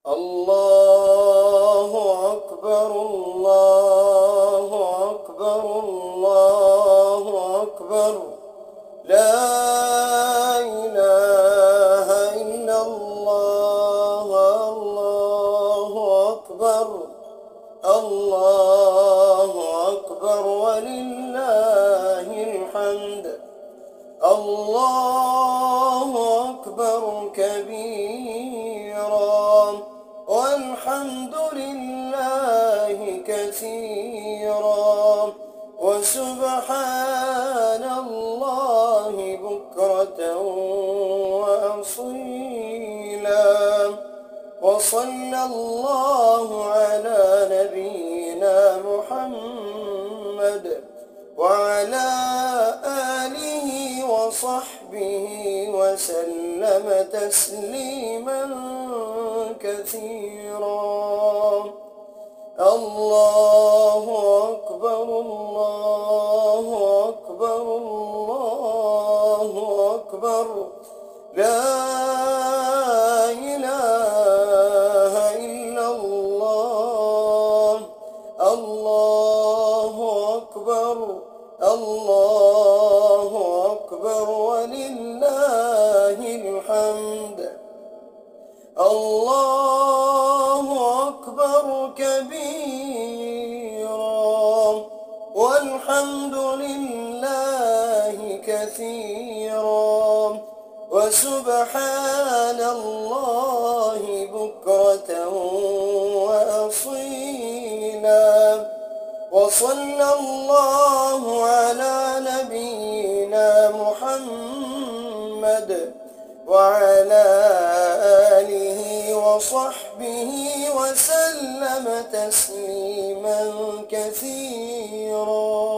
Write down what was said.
الله أكبر الله أكبر الله أكبر لا إله إلا الله الله أكبر الله أكبر ولله الحمد الله أكبر كبيرا والحمد لله كثيرا وسبحان الله بكرة وأصيلا وصلى الله على نبينا محمد وعلى آله وصحبه وسلم تسليما كثيرا الله أكبر الله أكبر الله أكبر لا إله إلا الله الله أكبر الله أكبر ولله الحمد الله أكبر كبيرا والحمد لله كثيرا وسبحان الله بكرة وأصيلا وصلى الله على نبينا محمد وعلى آله وصحبه وسلم تسليما كثيرا.